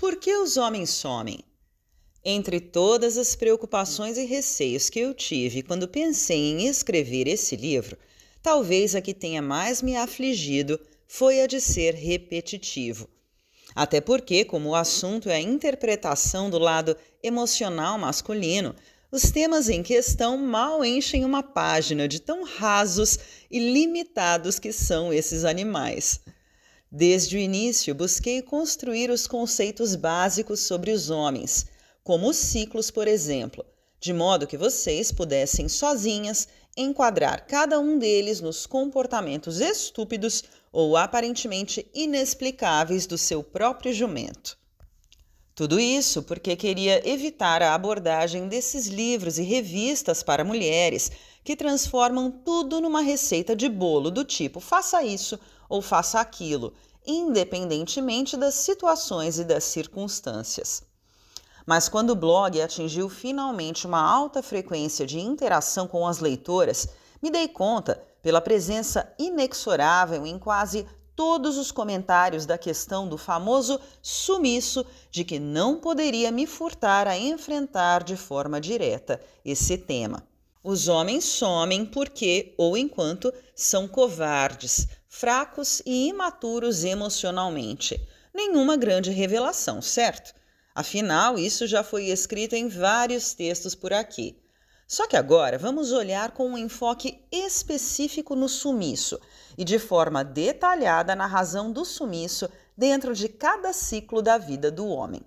Por que os homens somem? Entre todas as preocupações e receios que eu tive quando pensei em escrever esse livro, talvez a que tenha mais me afligido foi a de ser repetitivo. Até porque, como o assunto é a interpretação do lado emocional masculino, os temas em questão mal enchem uma página de tão rasos e limitados que são esses animais. Desde o início, busquei construir os conceitos básicos sobre os homens, como os ciclos, por exemplo, de modo que vocês pudessem sozinhas enquadrar cada um deles nos comportamentos estúpidos ou aparentemente inexplicáveis do seu próprio jumento. Tudo isso porque queria evitar a abordagem desses livros e revistas para mulheres que transformam tudo numa receita de bolo do tipo faça isso ou faça aquilo, independentemente das situações e das circunstâncias. Mas quando o blog atingiu finalmente uma alta frequência de interação com as leitoras, me dei conta, pela presença inexorável em quase todos os comentários da questão do famoso sumiço, de que não poderia me furtar a enfrentar de forma direta esse tema. Os homens somem porque, ou enquanto, são covardes, fracos e imaturos emocionalmente. Nenhuma grande revelação, certo? Afinal, isso já foi escrito em vários textos por aqui. Só que agora vamos olhar com um enfoque específico no sumiço e de forma detalhada na razão do sumiço dentro de cada ciclo da vida do homem.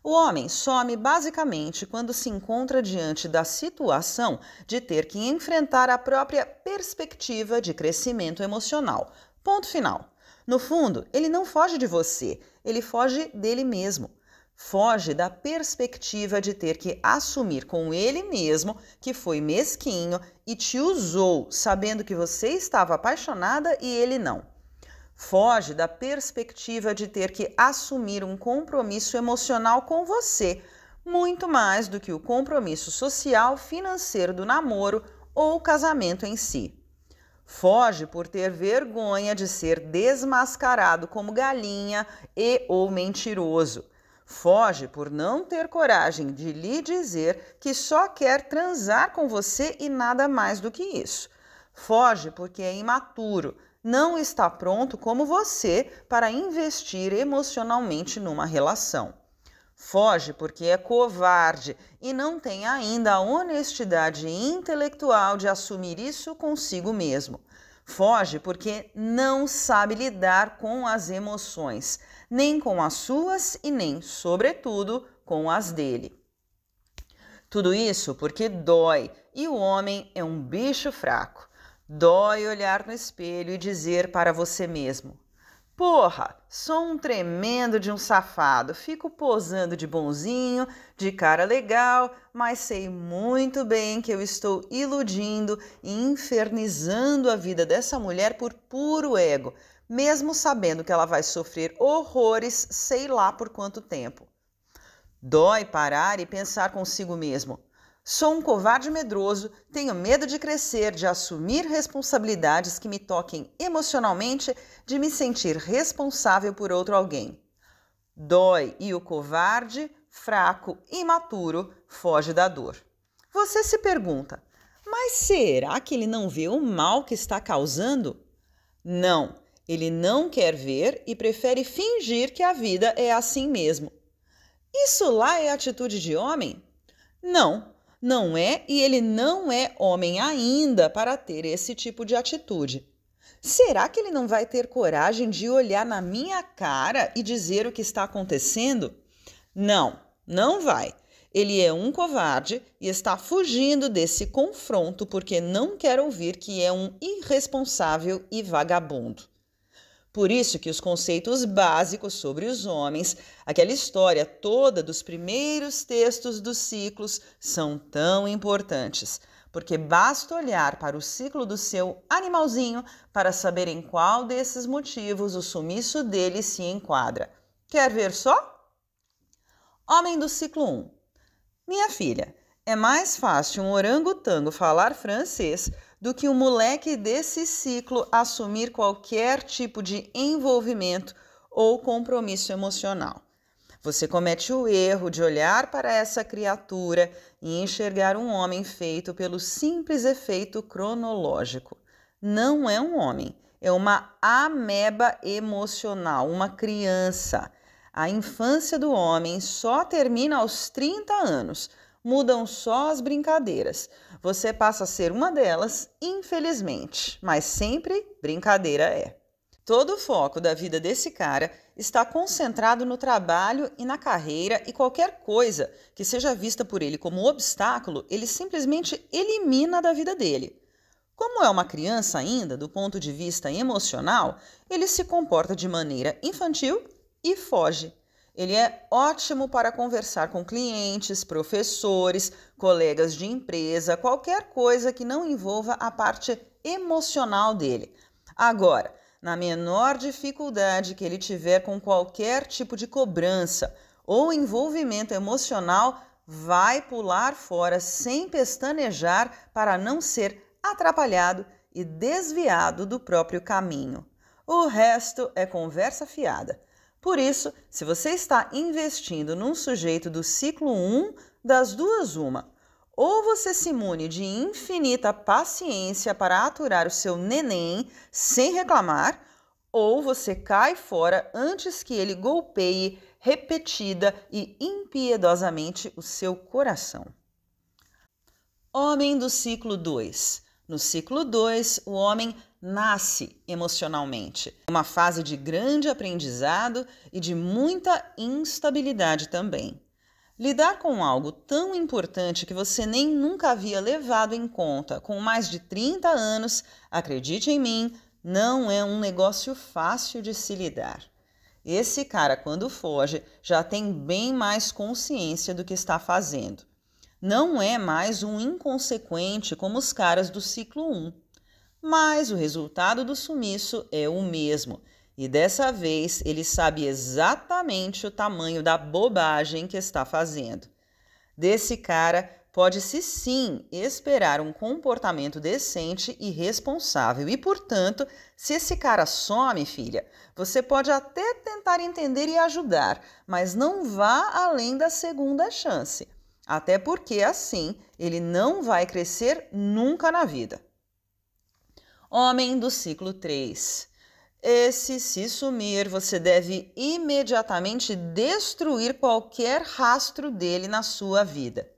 O homem some basicamente quando se encontra diante da situação de ter que enfrentar a própria perspectiva de crescimento emocional. Ponto final. No fundo, ele não foge de você, ele foge dele mesmo. Foge da perspectiva de ter que assumir com ele mesmo que foi mesquinho e te usou, sabendo que você estava apaixonada e ele não. Foge da perspectiva de ter que assumir um compromisso emocional com você, muito mais do que o compromisso social financeiro do namoro ou casamento em si. Foge por ter vergonha de ser desmascarado como galinha e ou mentiroso. Foge por não ter coragem de lhe dizer que só quer transar com você e nada mais do que isso. Foge porque é imaturo, não está pronto como você para investir emocionalmente numa relação. Foge porque é covarde e não tem ainda a honestidade intelectual de assumir isso consigo mesmo. Foge porque não sabe lidar com as emoções, nem com as suas e nem, sobretudo, com as dele. Tudo isso porque dói e o homem é um bicho fraco. Dói olhar no espelho e dizer para você mesmo: porra, sou um tremendo de um safado, fico posando de bonzinho, de cara legal, mas sei muito bem que eu estou iludindo e infernizando a vida dessa mulher por puro ego, mesmo sabendo que ela vai sofrer horrores sei lá por quanto tempo. Dói parar e pensar consigo mesmo: sou um covarde medroso, tenho medo de crescer, de assumir responsabilidades que me toquem emocionalmente, de me sentir responsável por outro alguém. Dói e o covarde, fraco, imaturo, foge da dor. Você se pergunta: mas será que ele não vê o mal que está causando? Não, ele não quer ver e prefere fingir que a vida é assim mesmo. Isso lá é atitude de homem? Não, não é, e ele não é homem ainda para ter esse tipo de atitude. Será que ele não vai ter coragem de olhar na minha cara e dizer o que está acontecendo? Não, não vai. Ele é um covarde e está fugindo desse confronto porque não quer ouvir que é um irresponsável e vagabundo. Por isso que os conceitos básicos sobre os homens, aquela história toda dos primeiros textos dos ciclos, são tão importantes, porque basta olhar para o ciclo do seu animalzinho para saber em qual desses motivos o sumiço dele se enquadra. Quer ver só? Homem do ciclo 1. Minha filha, é mais fácil um orangotango falar francês do que um moleque desse ciclo assumir qualquer tipo de envolvimento ou compromisso emocional. Você comete o erro de olhar para essa criatura e enxergar um homem feito pelo simples efeito cronológico. Não é um homem, é uma ameba emocional, uma criança. A infância do homem só termina aos 30 anos. Mudam só as brincadeiras. Você passa a ser uma delas, infelizmente, mas sempre brincadeira é. Todo o foco da vida desse cara está concentrado no trabalho e na carreira, e qualquer coisa que seja vista por ele como obstáculo, ele simplesmente elimina da vida dele. Como é uma criança ainda, do ponto de vista emocional, ele se comporta de maneira infantil e foge. Ele é ótimo para conversar com clientes, professores, colegas de empresa, qualquer coisa que não envolva a parte emocional dele. Agora, na menor dificuldade que ele tiver com qualquer tipo de cobrança ou envolvimento emocional, vai pular fora sem pestanejar para não ser atrapalhado e desviado do próprio caminho. O resto é conversa fiada. Por isso, se você está investindo num sujeito do ciclo 1, das duas uma. Ou você se mune de infinita paciência para aturar o seu neném sem reclamar, ou você cai fora antes que ele golpeie repetida e impiedosamente o seu coração. Homem do ciclo 2. No ciclo 2, o homem nasce emocionalmente. Uma fase de grande aprendizado e de muita instabilidade também. Lidar com algo tão importante que você nem nunca havia levado em conta com mais de 30 anos, acredite em mim, não é um negócio fácil de se lidar. Esse cara, quando foge, já tem bem mais consciência do que está fazendo. Não é mais um inconsequente como os caras do ciclo 1. Mas o resultado do sumiço é o mesmo. E dessa vez ele sabe exatamente o tamanho da bobagem que está fazendo. Desse cara pode-se sim esperar um comportamento decente e responsável. E, portanto, se esse cara some, filha, você pode até tentar entender e ajudar, mas não vá além da segunda chance. Até porque, assim, ele não vai crescer nunca na vida. Homem do ciclo 3. Esse, se sumir, você deve imediatamente destruir qualquer rastro dele na sua vida.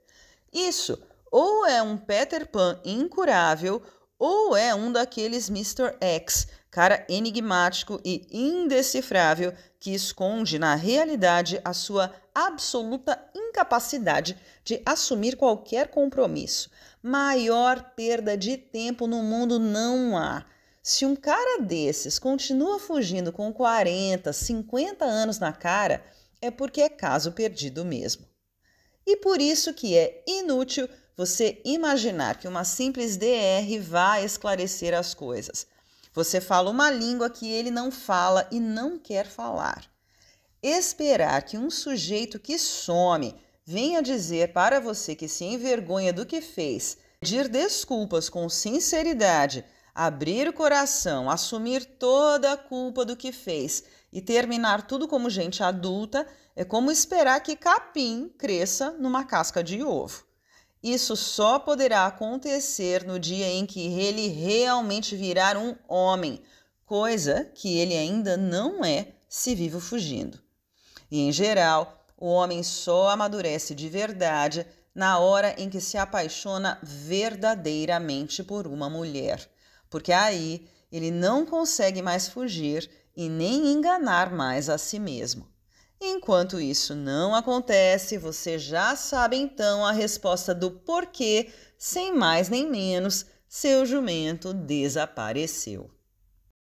Isso ou é um Peter Pan incurável, ou é um daqueles Mr. X, cara enigmático e indecifrável que esconde na realidade a sua absoluta incapacidade de assumir qualquer compromisso. Maior perda de tempo no mundo não há. Se um cara desses continua fugindo com 40, 50 anos na cara, é porque é caso perdido mesmo. E por isso que é inútil você imaginar que uma simples DR vai esclarecer as coisas. Você fala uma língua que ele não fala e não quer falar. Esperar que um sujeito que some venha dizer para você que se envergonha do que fez, pedir desculpas com sinceridade, abrir o coração, assumir toda a culpa do que fez e terminar tudo como gente adulta é como esperar que capim cresça numa casca de ovo. Isso só poderá acontecer no dia em que ele realmente virar um homem, coisa que ele ainda não é se vivo fugindo. E, em geral, o homem só amadurece de verdade na hora em que se apaixona verdadeiramente por uma mulher. Porque aí ele não consegue mais fugir e nem enganar mais a si mesmo. Enquanto isso não acontece, você já sabe então a resposta do porquê, sem mais nem menos, seu jumento desapareceu.